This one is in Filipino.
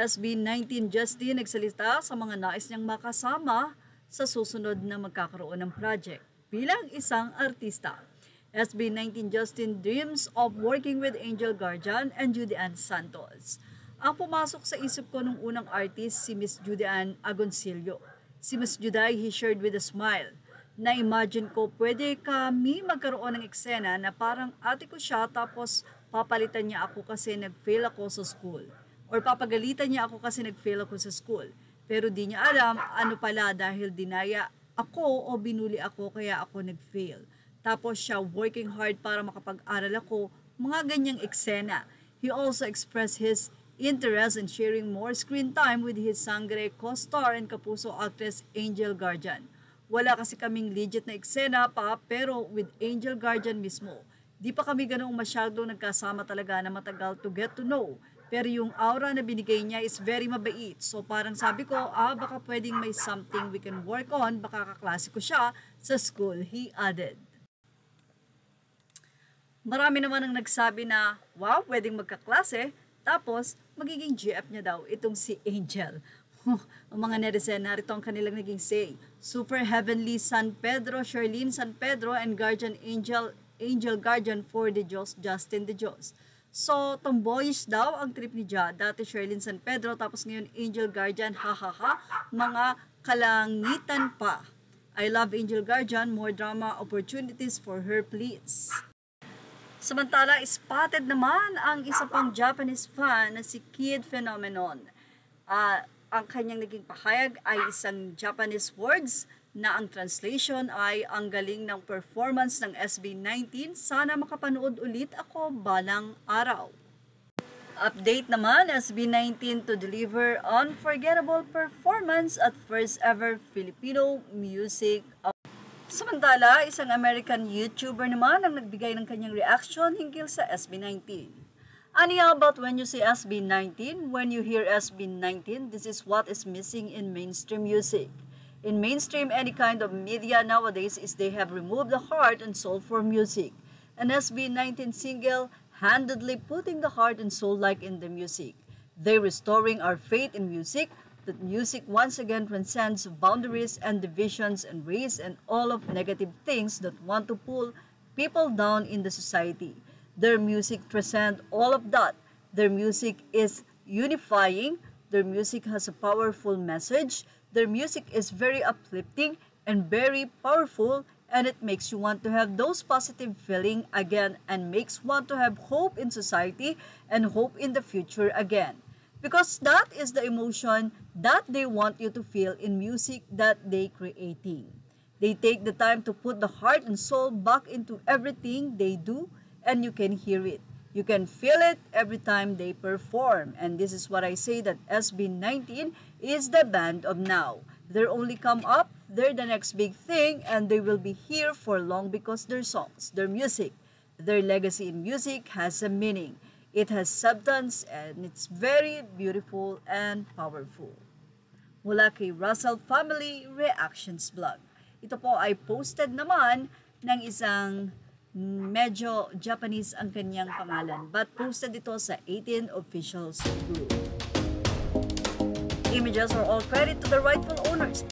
SB19 Justin nagsalita sa mga nais niyang makasama sa susunod na magkakaroon ng project bilang isang artista. SB19 Justin dreams of working with Angel Guardian and Judy Ann Santos. Ang pumasok sa isip ko nung unang artist si Miss Judy Ann Agoncillo. Si Miss Juday, he shared with a smile. Na-imagine ko pwede kami magkaroon ng eksena na parang ate ko siya tapos papalitan niya ako kasi nag-fail ako sa school. Or papagalitan niya ako kasi nag-fail ako sa school. Pero di niya alam ano pala dahil dinaya ako o binuli ako kaya ako nag-fail. Tapos siya working hard para makapag-aral ako, mga ganyang eksena. He also expressed his interest in sharing more screen time with his sangre co-star and kapuso actress Angel Guardian. Wala kasi kaming legit na eksena pa pero with Angel Guardian mismo. Di pa kami ganong masyado nagkasama talaga na matagal to get to know. Pero yung aura na binigay niya is very mabait. So parang sabi ko, baka pwedeng may something we can work on. Baka kaklase ko siya sa school, he added. Marami naman ang nagsabi na, wow, pwedeng magkaklase. Tapos, magiging GF niya daw itong si Angel. Ang mga netizen, narito ang kanilang naging say. Super Heavenly San Pedro, Sherlyn San Pedro, and Guardian Angel Guardian for the Diyos, Justin the Diyos. So, tomboyish daw ang trip ni Ja. Dati Sherlyn San Pedro, tapos ngayon Angel Guardian, hahaha, mga kalangitan pa. I love Angel Guardian, more drama opportunities for her please. Samantala, spotted naman ang isa pang Japanese fan na si Kid Phenomenon. Ang kanyang naging pahayag ay isang Japanese words na ang translation ay ang galing ng performance ng SB19. Sana makapanood ulit ako balang araw. Update naman, SB19 to deliver unforgettable performance at first ever Filipino music. Samantala, isang American YouTuber naman ang nagbigay ng kanyang reaction hinggil sa SB19. Anya about when you see SB19? When you hear SB19, this is what is missing in mainstream music. In mainstream, any kind of media nowadays is they have removed the heart and soul for music. An SB19 single handedly putting the heart and soul like in the music. They restoring our faith in music, that music once again transcends boundaries and divisions and race and all of negative things that want to pull people down in the society. Their music transcends all of that. Their music is unifying. Their music has a powerful message. Their music is very uplifting and very powerful, and it makes you want to have those positive feeling again and makes want to have hope in society and hope in the future again. Because that is the emotion that they want you to feel in music that they creating. They take the time to put the heart and soul back into everything they do, and you can hear it. You can feel it every time they perform. And this is what I say that SB19 is the band of now. They're only come up, they're the next big thing, and they will be here for long because their songs, their music, their legacy in music has a meaning. It has substance and it's very beautiful and powerful. Mula kay Russell Family Reactions Vlog. Ito po ay posted naman ng isang medyo Japanese ang kanyang pangalan, but posted ito sa 18 Officials Group. Images are all credit to the rightful owners.